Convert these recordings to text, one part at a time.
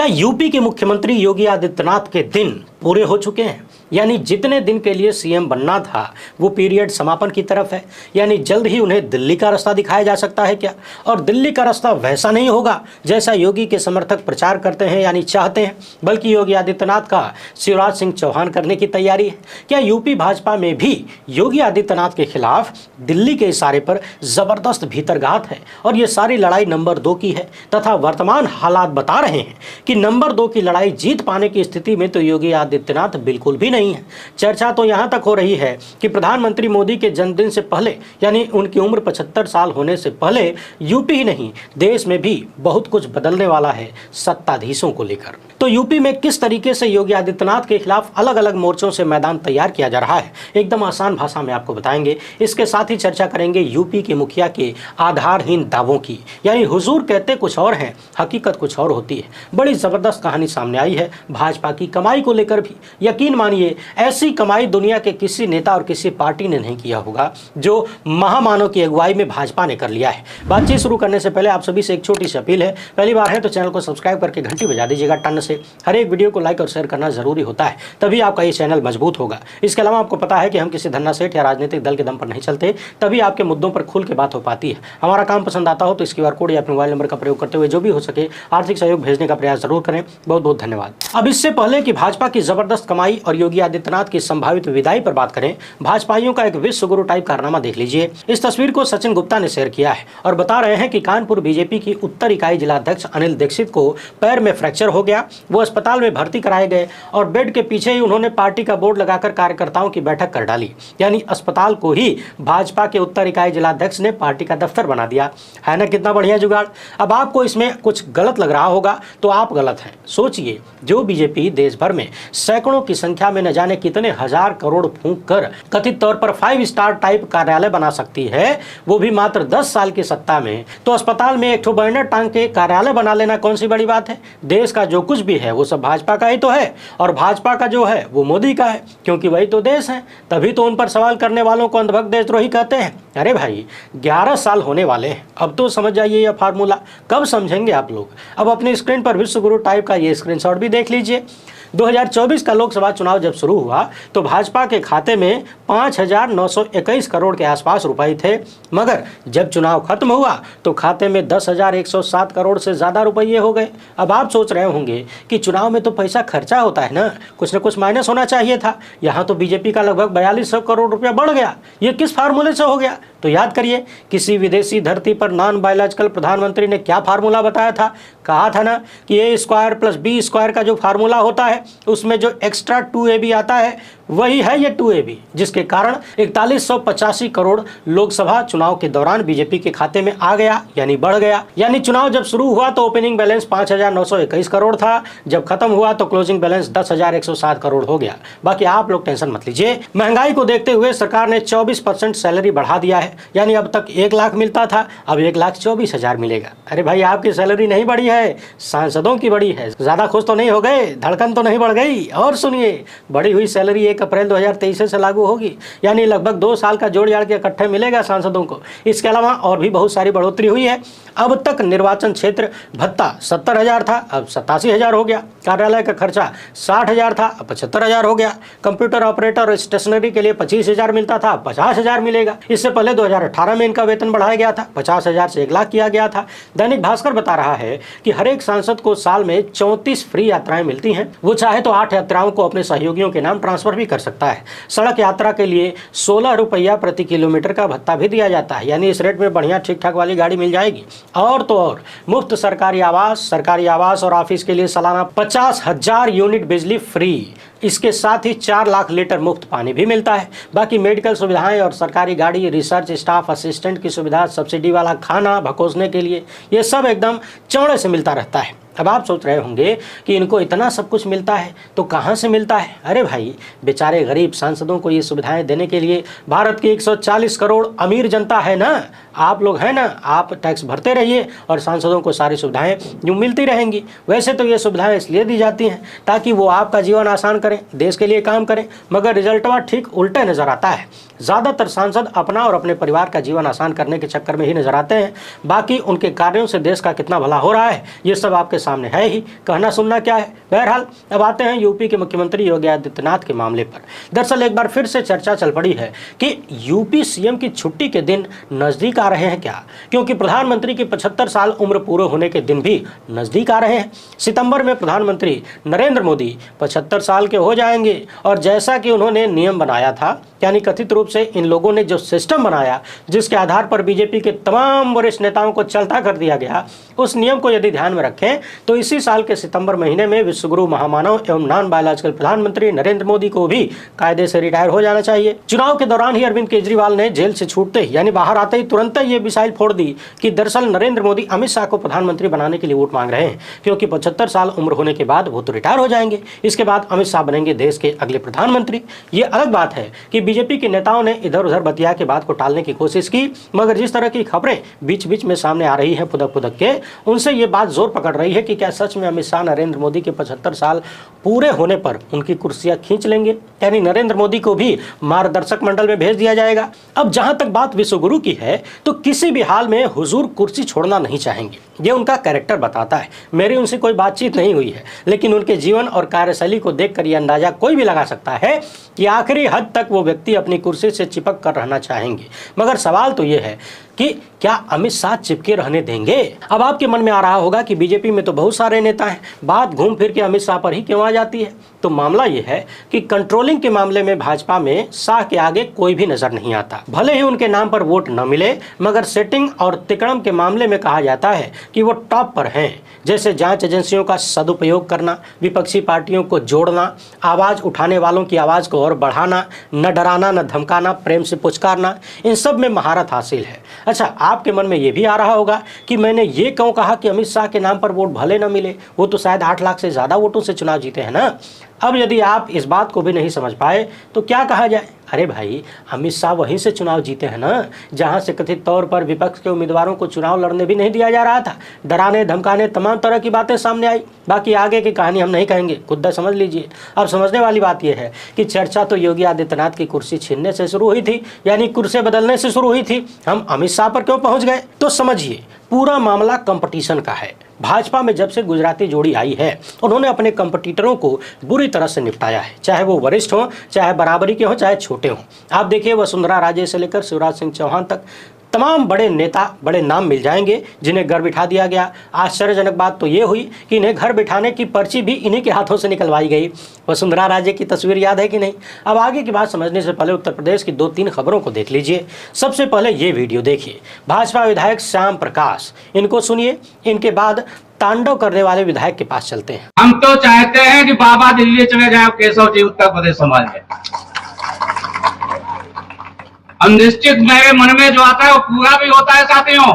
क्या यूपी के मुख्यमंत्री योगी आदित्यनाथ के दिन पूरे हो चुके हैं? यानी जितने दिन के लिए सीएम बनना था वो पीरियड समापन की तरफ है। यानी जल्द ही उन्हें दिल्ली का रास्ता दिखाया जा सकता है क्या? और दिल्ली का रास्ता वैसा नहीं होगा जैसा योगी के समर्थक प्रचार करते हैं यानी चाहते हैं, बल्कि योगी आदित्यनाथ का शिवराज सिंह चौहान करने की तैयारी है। क्या यूपी भाजपा में भी योगी आदित्यनाथ के खिलाफ दिल्ली के इशारे पर जबरदस्त भीतरघात है और ये सारी लड़ाई नंबर 2 की है तथा वर्तमान हालात बता रहे हैं कि नंबर 2 की लड़ाई जीत पाने की स्थिति में तो योगी आदित्यनाथ बिल्कुल भी नहीं है। चर्चा तो यहां तक हो रही है कि प्रधानमंत्री मोदी के जन्मदिन से पहले यानी उनकी उम्र 75 साल होने से पहले यूपी ही नहीं देश में भी बहुत कुछ बदलने वाला है सत्ताधीशों को लेकर। तो यूपी में किस तरीके से योगी आदित्यनाथ के खिलाफ अलग अलग मोर्चों से मैदान तैयार किया जा रहा है एकदम आसान भाषा में आपको बताएंगे। इसके साथ ही चर्चा करेंगे यूपी के मुखिया के आधारहीन दावों की, यानी हुजूर कहते कुछ और हैं हकीकत कुछ और होती है। बड़ी जबरदस्त कहानी सामने आई है भाजपा की कमाई को लेकर भी। यकीन मानिए ऐसी कमाई दुनिया के किसी नेता और किसी पार्टी ने नहीं किया होगा जो महामानव की अगुवाई में भाजपा ने कर लिया है। बातचीत शुरू करने से पहले आप सभी से एक छोटी सी अपील है, पहली बार है तो चैनल को सब्सक्राइब करके घंटी बजा दीजिएगा टन से। हर एक वीडियो को लाइक और शेयर करना जरूरी होता है, तभी आपका ये चैनल मजबूत होगा। इसके अलावा आपको पता है कि हम किसी धन्ना सेठ या राजनीतिक दल के दम पर नहीं चलते, तभी आपके मुद्दों पर खुल के बात हो पाती है। हमारा काम पसंद आता हो तो इस QR कोड या अपने मोबाइल नंबर का प्रयोग करते हुए जो भी हो सके आर्थिक सहयोग भेजने का प्रयास जरूर करें। बहुत बहुत धन्यवाद। अब इससे पहले कि भाजपा की जबरदस्त कमाई और योगी आदित्यनाथ की संभावित विदाई पर बात करें, भाजपाइयों का एक विश्व गुरु टाइप कारनामा देख लीजिए। इस तस्वीर को सचिन गुप्ता ने शेयर किया है और बता रहे हैं कि कानपुर बीजेपी की उत्तर इकाई जिलाध्यक्ष अनिल दीक्षित को पैर में फ्रैक्चर हो गया। वो अस्पताल में भर्ती कराए गए और बेड के पीछे ही उन्होंने पार्टी का बोर्ड लगाकर कार्यकर्ताओं की बैठक कर डाली। यानी अस्पताल को ही भाजपा के उत्तर इकाई जिलाध्यक्ष ने पार्टी का दफ्तर बना दिया है ना। कितना बढ़िया जुगाड़। अब आपको इसमें कुछ गलत लग रहा होगा तो आप गलत हैं। सोचिए, जो बीजेपी देश भर में सैकड़ों की संख्या में न जाने कितने हजार करोड़ फूंक कर कथित तौर पर 5 स्टार टाइप कार्यालय बना सकती है, वो भी मात्र 10 साल की सत्ता में, तो अस्पताल में एक ठो बैनर टांग के कार्यालय बना लेना कौन सी बड़ी बात है। देश का जो कुछ भी है वो सब भाजपा का ही तो है और भाजपा का जो है वो मोदी का है, क्योंकि वही तो देश है। तभी तो उन पर सवाल करने वालों को अंधभक्त देशद्रोही कहते हैं। अरे भाई 11 साल होने वाले हैं, अब तो समझ जाइए यह फार्मूला। कब समझेंगे आप लोग? अब अपनी स्क्रीन पर विश्व गुरु टाइप का ये स्क्रीनशॉट भी देख लीजिए। 2024 का लोकसभा चुनाव जब शुरू हुआ तो भाजपा के खाते में 5,921 करोड़ के आसपास रुपए थे, मगर जब चुनाव खत्म हुआ तो खाते में 10,107 करोड़ से ज़्यादा रुपये हो गए। अब आप सोच रहे होंगे कि चुनाव में तो पैसा खर्चा होता है ना कुछ माइनस होना चाहिए था। यहाँ तो बीजेपी का लगभग 4200 करोड़ रुपया बढ़ गया। ये किस फार्मूले से हो गया? तो याद करिए, किसी विदेशी धरती पर नॉन बायोलॉजिकल प्रधानमंत्री ने क्या फार्मूला बताया था? कहा था ना कि A² + B² का जो फार्मूला होता है उसमें जो एक्स्ट्रा 2AB आता है वही है ये 2AB, जिसके कारण 4185 करोड़ लोकसभा चुनाव के दौरान बीजेपी के खाते में आ गया, यानी बढ़ गया। यानी चुनाव जब शुरू हुआ तो ओपनिंग बैलेंस 5,921 करोड़ था, जब खत्म हुआ तो क्लोजिंग बैलेंस 10,107 करोड़ हो गया। बाकी आप लोग टेंशन मत लीजिए। महंगाई को देखते हुए सरकार ने 24% सैलरी बढ़ा दिया है, यानी अब तक 1 लाख मिलता था, अब 1,24,000 मिलेगा। अरे भाई आपकी सैलरी नहीं बढ़ी है, सांसदों की बढ़ी है। ज्यादा खुश तो नहीं हो गए? धड़कन तो नहीं बढ़ गई? और सुनिए, बढ़ी हुई सैलरी 1 अप्रैल 2023 से लागू होगी, यानी लगभग 2 साल का जोड़ जाड़ के इकट्ठे मिलेगा सांसदों को। इसके अलावा और भी बहुत सारी बढ़ोतरी हुई है। अब तक निर्वाचन क्षेत्र भत्ता 70,000 था, अब 87,000 हो गया। कार्यालय का खर्चा 60,000 था, अब 75,000 हो गया। कंप्यूटर ऑपरेटर और स्टेशनरी के लिए 25,000 मिलता था, 50,000 मिलेगा। इससे पहले 2018 में इनका वेतन बढ़ाया गया था, 50,000 से 1 लाख किया गया था। दैनिक भास्कर बता रहा है कि हर एक सांसद को साल में 34 फ्री यात्राएं मिलती हैं। वो चाहे तो 8 यात्राओं को अपने सहयोगियों के नाम ट्रांसफर भी कर सकता है। सड़क यात्रा के लिए 16 रुपया प्रति किलोमीटर का भत्ता भी दिया जाता है, यानी इस रेट में बढ़िया ठीक ठाक वाली गाड़ी मिल जाएगी। और तो और मुफ्त सरकारी आवास और ऑफिस के लिए सालाना 50,000 यूनिट बिजली फ्री। इसके साथ ही 4 लाख लीटर मुफ्त पानी भी मिलता है। बाकी मेडिकल सुविधाएं और सरकारी गाड़ी, रिसर्च स्टाफ, असिस्टेंट की सुविधा, सब्सिडी वाला खाना भकोसने के लिए, ये सब एकदम चौड़े से मिलता रहता है। अब आप सोच रहे होंगे कि इनको इतना सब कुछ मिलता है तो कहाँ से मिलता है? अरे भाई, बेचारे गरीब सांसदों को ये सुविधाएं देने के लिए भारत की 140 करोड़ अमीर जनता है ना, आप लोग हैं ना, आप टैक्स भरते रहिए और सांसदों को सारी सुविधाएं यूँ मिलती रहेंगी। वैसे तो ये सुविधाएं इसलिए दी जाती हैं ताकि वो आपका जीवन आसान करें, देश के लिए काम करें, मगर रिजल्टवा ठीक उल्टा नजर आता है। ज़्यादातर सांसद अपना और अपने परिवार का जीवन आसान करने के चक्कर में ही नजर आते हैं। बाकी उनके कार्यों से देश का कितना भला हो रहा है ये सब आपके सामने है ही, कहना सुनना क्या है। बहरहाल अब आते हैं यूपी के मुख्यमंत्री योगी आदित्यनाथ के मामले पर। दरअसल एक बार फिर से चर्चा चल पड़ी है कि यूपी सीएम की छुट्टी के दिन नजदीक आ रहे हैं क्या, क्योंकि प्रधानमंत्री की 75 साल उम्र पूरे होने के दिन भी नजदीक आ रहे हैं। सितंबर में प्रधानमंत्री नरेंद्र मोदी 75 साल के हो जाएंगे और जैसा कि उन्होंने नियम बनाया था, यानी कथित रूप से इन लोगों ने जो सिस्टम बनाया जिसके आधार पर बीजेपी के तमाम वरिष्ठ नेताओं को चलता कर दिया गया, उस नियम को यदि ध्यान में रखें तो इसी साल के सितंबर महीने में विश्वगुरु महामानव एवं नॉन बायोलॉजिकल प्रधानमंत्री नरेंद्र मोदी को भी कायदे से रिटायर हो जाना चाहिए। चुनाव के दौरान ही अरविंद केजरीवाल ने जेल से छूटते यानी बाहर आते ही तुरंत ये मिसाइल फोड़ दी कि दरअसल नरेंद्र मोदी अमित शाह को प्रधानमंत्री बनाने के लिए वोट मांग रहे हैं, क्योंकि 75 साल उम्र होने के बाद वो तो रिटायर हो जाएंगे, इसके बाद अमित शाह बनेंगे देश के अगले प्रधानमंत्री। ये अलग बात है कि बीजेपी के नेताओं ने इधर उधर बतिया के बात को टालने की कोशिश की, मगर जिस तरह की खबरें बीच बीच में सामने आ रही हैं फुदक फुदक के, उनसे ये बात जोर पकड़ रही है कि क्या सच में अमित शाह नरेंद्र मोदी के 75 साल पूरे होने पर उनकी कुर्सियां खींच लेंगे, यानी नरेंद्र मोदी को भी मार्गदर्शक मंडल में भेज दिया जाएगा। अब जहां तक बात विश्वगुरु की है तो किसी भी हाल में हुजूर कुर्सी छोड़ना नहीं चाहेंगे, ये उनका कैरेक्टर बताता है। मेरी उनसे कोई बातचीत नहीं हुई है, लेकिन उनके जीवन और कार्यशैली को देखकर यह अंदाजा कोई भी लगा सकता है कि आखिरी हद तक वो व्यक्ति अपनी कुर्सी से चिपक कर रहना चाहेंगे। मगर सवाल तो ये है कि क्या अमित शाह चिपके रहने देंगे? अब आपके मन में आ रहा होगा कि बीजेपी में तो बहुत सारे नेता हैं, बात घूम फिर के अमित शाह पर ही क्यों आ जाती है? तो मामला यह है कि कंट्रोलिंग के मामले में भाजपा में शाह के आगे कोई भी नजर नहीं आता। भले ही उनके नाम पर वोट न मिले, मगर सेटिंग और तिकड़म के मामले में कहा जाता है कि वो टॉप पर हैं। जैसे जांच एजेंसियों का सदुपयोग करना, विपक्षी पार्टियों को जोड़ना, आवाज उठाने वालों की आवाज को और बढ़ाना, न डराना न धमकाना, प्रेम से पुचकारना, इन सब में महारत हासिल है। अच्छा, आपके मन में ये भी आ रहा होगा कि मैंने ये क्यों कहा कि अमित शाह के नाम पर वोट भले न मिले, वो तो शायद 8 लाख से ज्यादा वोटों से चुनाव जीते हैं ना। अब यदि आप इस बात को भी नहीं समझ पाए तो क्या कहा जाए? अरे भाई, अमित शाह वहीं से चुनाव जीते हैं ना जहां से कथित तौर पर विपक्ष के उम्मीदवारों को चुनाव लड़ने भी नहीं दिया जा रहा था, डराने धमकाने तमाम तरह की बातें सामने आई। बाकी आगे की कहानी हम नहीं कहेंगे, खुद समझ लीजिए। अब समझने वाली बात यह है कि चर्चा तो योगी आदित्यनाथ की कुर्सी छीनने से शुरू हुई थी, यानी कुर्सी बदलने से शुरू हुई थी। हम अमित शाह पर क्यों पहुंच गए? तो समझिए, पूरा मामला कंपटीशन का है। भाजपा में जब से गुजराती जोड़ी आई है, उन्होंने अपने कंपटीटरों को बुरी तरह से निपटाया है, चाहे वो वरिष्ठ हो, चाहे बराबरी के हो, चाहे छोटे हों। आप देखिए, वसुंधरा राजे से लेकर शिवराज सिंह चौहान तक तमाम बड़े नेता, बड़े नाम मिल जाएंगे जिन्हें घर बिठा दिया गया। आश्चर्यजनक बात तो ये हुई कि इन्हें घर बिठाने की पर्ची भी इन्हीं के हाथों से निकलवाई गई। वसुंधरा राजे की तस्वीर याद है कि नहीं? अब आगे की बात समझने से पहले उत्तर प्रदेश की 2-3 खबरों को देख लीजिए। सबसे पहले ये वीडियो देखिए, भाजपा विधायक श्याम प्रकाश, इनको सुनिए, इनके बाद तांडव करने वाले विधायक के पास चलते हैं। हम तो चाहते हैं कि बाबा दिल्ली चले जाए, केशव जी उत्तर प्रदेश संभाल ले। अनिश्चित मेरे मन में जो आता है वो पूरा भी होता है साथियों।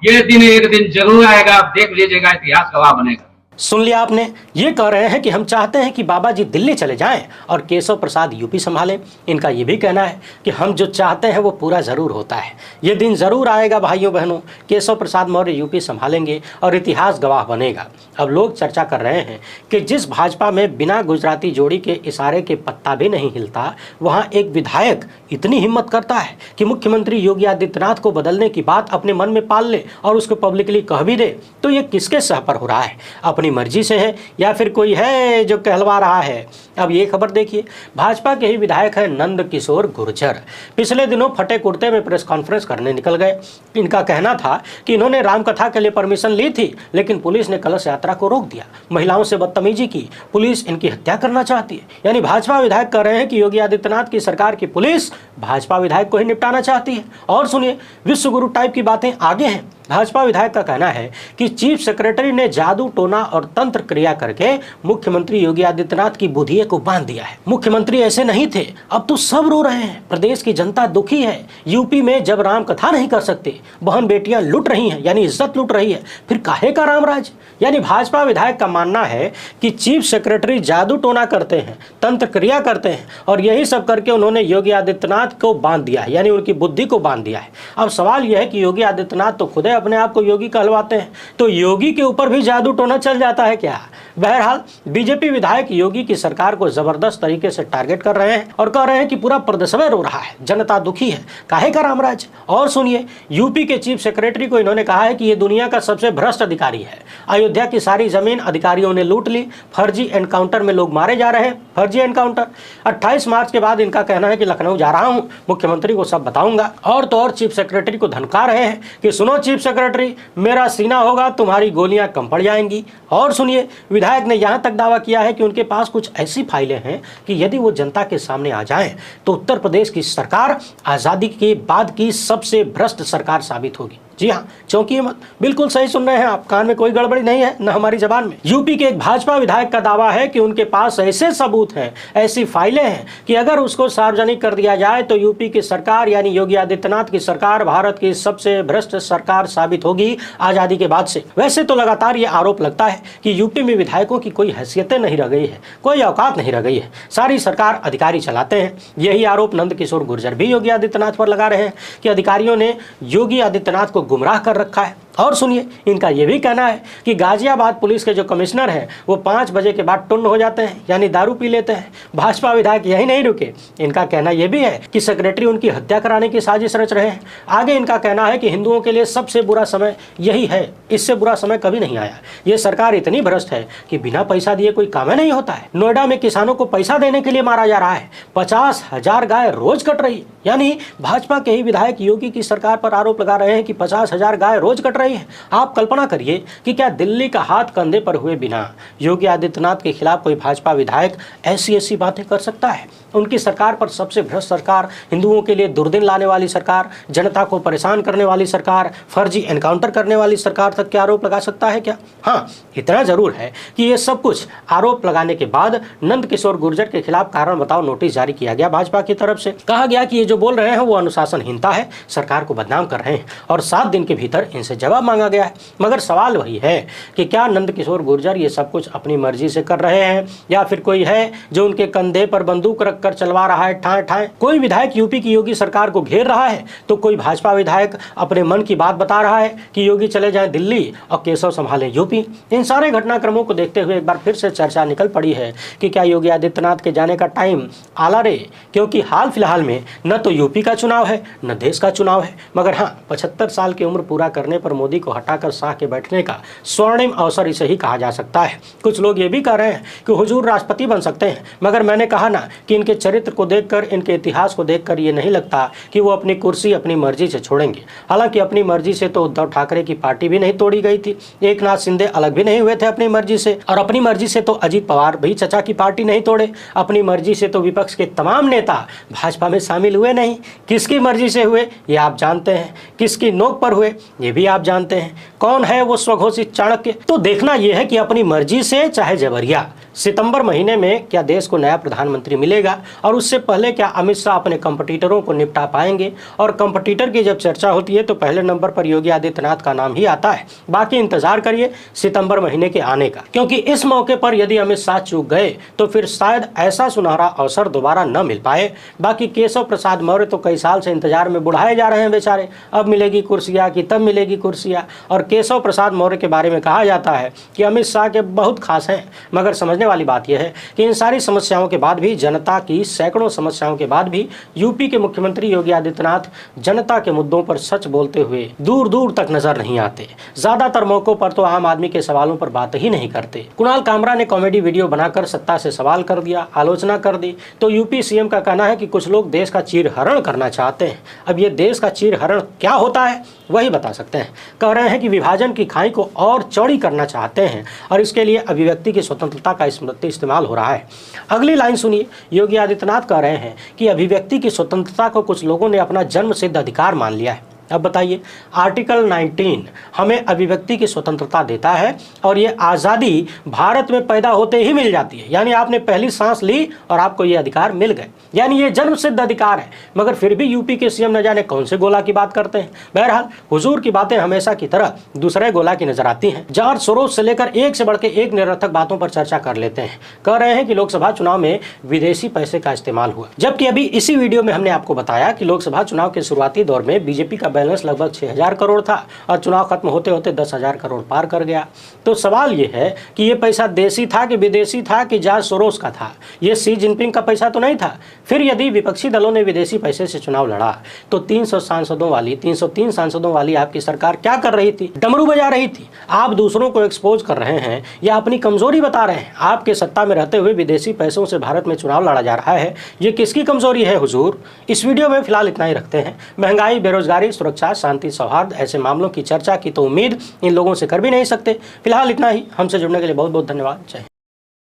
ये दिन एक दिन जरूर आएगा, आप देख लीजिएगा, इतिहास गवाह बनेगा। सुन लिया आपने, ये कह रहे हैं कि हम चाहते हैं कि बाबा जी दिल्ली चले जाएं और केशव प्रसाद यूपी संभालें। इनका ये भी कहना है कि हम जो चाहते हैं वो पूरा जरूर होता है। ये दिन जरूर आएगा भाइयों बहनों, केशव प्रसाद मौर्य यूपी संभालेंगे और इतिहास गवाह बनेगा। अब लोग चर्चा कर रहे हैं कि जिस भाजपा में बिना गुजराती जोड़ी के इशारे के पत्ता भी नहीं हिलता, वहाँ एक विधायक इतनी हिम्मत करता है कि मुख्यमंत्री योगी आदित्यनाथ को बदलने की बात अपने मन में पाल ले और उसको पब्लिकली कह भी दे। तो ये किसके सह पर हो रहा है? अपनी मर्जी से है या फिर कोई है जो कहलवा रहा है? अब ये खबर देखिए, भाजपा के ही विधायक है नंद किशोर गुर्जर। पिछले दिनों फटे कुर्ते में प्रेस कॉन्फ्रेंस करने निकल गए। इनका कहना था कि इन्होंने रामकथा के लिए परमिशन ली थी, लेकिन पुलिस ने कलश यात्रा को रोक दिया, महिलाओं से बदतमीजी की, पुलिस इनकी हत्या करना चाहती है। यानी भाजपा विधायक कह रहे हैं कि योगी आदित्यनाथ की सरकार की पुलिस भाजपा विधायक को ही निपटाना चाहती है। और सुनिए, विश्वगुरु टाइप की बातें आगे हैं। भाजपा विधायक का कहना है कि चीफ सेक्रेटरी ने जादू टोना और तंत्र क्रिया करके मुख्यमंत्री योगी आदित्यनाथ की बुधिये को बांध दिया है। मुख्यमंत्री ऐसे नहीं थे, अब तो सब रो रहे हैं, प्रदेश की जनता दुखी है। यूपी में जब राम कथा नहीं कर सकते, बहन बेटियां लुट रही हैं, यानी इज्जत लुट रही है, फिर काहे का रामराज? यानी भाजपा विधायक का मानना है कि चीफ सेक्रेटरी जादू टोना करते हैं, तंत्र क्रिया करते हैं और यही सब करके उन्होंने योगी आदित्यनाथ को बांध दिया है, यानी उनकी बुद्धि को बांध दिया है। अब सवाल यह है कि योगी आदित्यनाथ तो खुद अपने आप को योगी कहलवाते हैं, तो योगी के ऊपर भी जादू टोना चल जाता है क्या? बहरहाल बीजेपी विधायक योगी की सरकार को जबरदस्त तरीके से टारगेट कर रहे हैं और कह रहे हैं कि पूरा प्रदेश रो रहा है, जनता दुखी है, काहे का रामराज। और सुनिए, यूपी के चीफ सेक्रेटरी को इन्होंने कहा है कि ये दुनिया का सबसे भ्रष्ट अधिकारी है। अयोध्या की सारी जमीन अधिकारियों ने लूट ली, फर्जी एनकाउंटर में लोग मारे जा रहे हैं, फर्जी एनकाउंटर। 28 मार्च के बाद इनका कहना है कि लखनऊ जा रहा हूं, मुख्यमंत्री को सब बताऊंगा। और तो और चीफ सेक्रेटरी को धमका रहे हैं कि सुनो चीफ सेक्रेटरी, मेरा सीना होगा, तुम्हारी गोलियां कम पड़ जाएंगी। और सुनिए, विधायक ने यहां तक दावा किया है कि उनके पास कुछ ऐसी फाइलें हैं कि यदि वो जनता के सामने आ जाएं तो उत्तर प्रदेश की सरकार आजादी के बाद की सबसे भ्रष्ट सरकार साबित होगी। जी हाँ, चौंकिए मत, बिल्कुल सही सुन रहे हैं आप, कान में कोई गड़बड़ी नहीं है, न हमारी जबान में। यूपी के एक भाजपा विधायक का दावा है कि उनके पास ऐसे सबूत हैं, ऐसी फाइलें हैं कि अगर उसको सार्वजनिक कर दिया जाए तो यूपी की सरकार यानी योगी आदित्यनाथ की सरकार भारत की सबसे भ्रष्ट सरकार साबित होगी आजादी के बाद से। वैसे तो लगातार ये आरोप लगता है कि यूपी में विधायकों की कोई हैसियतें नहीं रह गई है, कोई औकात नहीं रह गई है, सारी सरकार अधिकारी चलाते हैं। यही आरोप नंदकिशोर गुर्जर भी योगी आदित्यनाथ पर लगा रहे हैं कि अधिकारियों ने योगी आदित्यनाथ को गुमराह कर रखा है। और सुनिए, इनका यह भी कहना है कि गाजियाबाद पुलिस के जो कमिश्नर हैं वो 5 बजे के बाद टुन्न हो जाते हैं, यानी दारू पी लेते हैं। भाजपा विधायक यही नहीं रुके, इनका कहना यह भी है कि सेक्रेटरी उनकी हत्या कराने की साजिश रच रहे हैं। आगे इनका कहना है कि हिंदुओं के लिए सबसे बुरा समय यही है, इससे बुरा समय कभी नहीं आया। ये सरकार इतनी भ्रष्ट है कि बिना पैसा दिए कोई काम नहीं होता है। नोएडा में किसानों को पैसा देने के लिए मारा जा रहा है, 50,000 गाय रोज कट रही, यानी भाजपा के ही विधायक योगी की सरकार पर आरोप लगा रहे हैं कि 50,000 गाय रोज कट रही है। आप कल्पना करिए कि क्या दिल्ली का हाथ कंधे पर हुए बिना योगी आदित्यनाथ के खिलाफ कोई भाजपा विधायक ऐसी बातें कर सकता है? उनकी सरकार पर सबसे भ्रष्ट सरकार, हिंदुओं के लिए दुर्दिन लाने वाली सरकार, जनता को परेशान करने वाली सरकार, फर्जी एनकाउंटर करने वाली सरकार तक के आरोप लगा सकता है क्या? हाँ, इतना जरूर है कि ये सब कुछ आरोप लगाने के बाद नंदकिशोर गुर्जर के खिलाफ कारण बताओ नोटिस जारी किया गया भाजपा की तरफ से। कहा गया कि ये जो बोल रहे हैं वो अनुशासनहीनता है, सरकार को बदनाम कर रहे हैं और 7 दिन के भीतर इनसे जवाब मांगा गया है। मगर सवाल वही है कि क्या नंदकिशोर गुर्जर ये सब कुछ अपनी मर्जी से कर रहे हैं या फिर कोई है जो उनके कंधे पर बंदूक रखकर चलवा रहा है ठाए ठाए? कोई विधायक यूपी की योगी सरकार को घेर रहा है तो कोई भाजपा विधायक अपने मन की बात बता रहा है कि योगी चले जाएं दिल्ली और केशव संभाले यूपी। इन सारे घटनाक्रमों को देखते हुए एक बार फिर से चर्चा निकल पड़ी है कि क्या योगी आदित्यनाथ के जाने का टाइम आला रे, क्योंकि हाल फिलहाल में न तो यूपी का चुनाव है न देश का चुनाव है। मगर हाँ, 75 साल की उम्र पूरा करने पर मोदी को हटाकर शाह के बैठने का स्वर्णिम अवसर इसे ही कहा जा सकता है। कुछ लोग ये भी कह रहे हैं कि हुजूर राष्ट्रपति बन सकते हैं, मगर मैंने कहा ना कि इनके चरित्र को देखकर, इनके इतिहास को देखकर ये नहीं लगता कि वो अपनी कुर्सी अपनी मर्जी से छोड़ेंगे। हालांकि अपनी मर्जी से तो उद्धव ठाकरे की पार्टी भी नहीं तोड़ी गई थी, एकनाथ शिंदे अलग भी नहीं हुए थे अपनी मर्जी से, और अपनी मर्जी से तो अजीत पवार भी चचा की पार्टी नहीं तोड़े। अपनी मर्जी से तो विपक्ष के तमाम नेता भाजपा में शामिल हुए नहीं। किसकी मर्जी से हुए ये आप जानते हैं, किसकी नोक पर हुए ये भी आप जानते हैं। कौन है वो स्वघोषित चाणक्य? तो देखना यह है कि अपनी मर्जी से चाहे जबरिया सितंबर महीने में क्या देश को नया प्रधानमंत्री मिलेगा और उससे पहले क्या अमित शाह अपने कंपटीटरों को निपटा पाएंगे। और कंपटीटर की जब चर्चा होती है तो पहले नंबर पर योगी आदित्यनाथ का नाम ही आता है। बाकी इंतजार करिए सितंबर महीने के आने का, क्योंकि इस मौके पर यदि अमित शाह चूक गए तो फिर शायद ऐसा सुनहरा अवसर दोबारा न मिल पाए। बाकी केशव प्रसाद मौर्य तो कई साल से इंतजार में बुढ़ाए जा रहे हैं बेचारे, अब मिलेगी कुर्सियाँ कि तब मिलेगी कुर्सियाँ। और केशव प्रसाद मौर्य के बारे में कहा जाता है कि अमित शाह के बहुत खास हैं, मगर समझने वाली बात यह है कि इन सारी समस्याओं के बाद भी, जनता की सैकड़ों समस्याओं के बाद भी यूपी के मुख्यमंत्री योगी आदित्यनाथ जनता के मुद्दों पर सच बोलते हुए दूर दूर तक नजर नहीं आते। ज्यादातर मौकों पर तो आम आदमी के सवालों पर बात ही नहीं करते। कुणाल कामरा ने कॉमेडी वीडियो बनाकर सत्ता से सवाल कर दिया, आलोचना कर दी, तो यूपी सीएम का कहना है कि कुछ लोग देश का चीरहरण करना चाहते हैं। अब ये देश का चीरहरण क्या होता है वही बता सकते हैं। कह रहे हैं कि विभाजन की खाई को और चौड़ी करना चाहते हैं और इसके लिए अभिव्यक्ति की स्वतंत्रता का इस्तेमाल हो रहा है। अगली लाइन सुनिए, योगी आदित्यनाथ कह रहे हैं कि अभिव्यक्ति की स्वतंत्रता को कुछ लोगों ने अपना जन्म सिद्ध अधिकार मान लिया है। अब बताइए, आर्टिकल 19 हमें अभिव्यक्ति की स्वतंत्रता देता है और ये आज़ादी भारत में पैदा होते ही मिल जाती है, यानी आपने पहली सांस ली और आपको ये अधिकार मिल गए, यानी ये जन्म सिद्ध अधिकार है। मगर फिर भी यूपी के सीएम न जाने कौन से गोला की बात करते हैं। बहरहाल हुजूर की बातें हमेशा की तरह दूसरे गोला की नजर आती हैं, जहां स्रोत से लेकर एक से बढ़ के एक निरर्थक बातों पर चर्चा कर लेते हैं। कह रहे हैं कि लोकसभा चुनाव में विदेशी पैसे का इस्तेमाल हुआ, जबकि अभी इसी वीडियो में हमने आपको बताया कि लोकसभा चुनाव के शुरुआती दौर में बीजेपी का बैलेंस लगभग 6,000 करोड़ था और चुनाव खत्म होते होते 10,000 करोड़ पार कर गया। तो सवाल ये है कि ये पैसा देसी था कि विदेशी था कि जॉर्ज सोरोस का था, ये शी जिनपिंग का पैसा तो नहीं था। फिर यदि विपक्षी दलों ने विदेशी पैसे से चुनाव लड़ा तो 303 सांसदों वाली आपकी सरकार क्या कर रही थी? डमरू बजा रही थी। आप दूसरों को एक्सपोज कर रहे हैं या अपनी कमजोरी बता रहे हैं। आपके सत्ता में रहते हुए विदेशी पैसों से भारत में चुनाव लड़ा जा रहा है, ये किसकी कमजोरी है हुजूर? इस वीडियो में फिलहाल इतना ही रखते हैं। महंगाई, बेरोजगारी, सुरक्षा, शांति, सौहार्द ऐसे मामलों की चर्चा की तो उम्मीद इन लोगों से कर भी नहीं सकते। फिलहाल इतना ही। हमसे जुड़ने के लिए बहुत बहुत धन्यवाद। जय हिंद।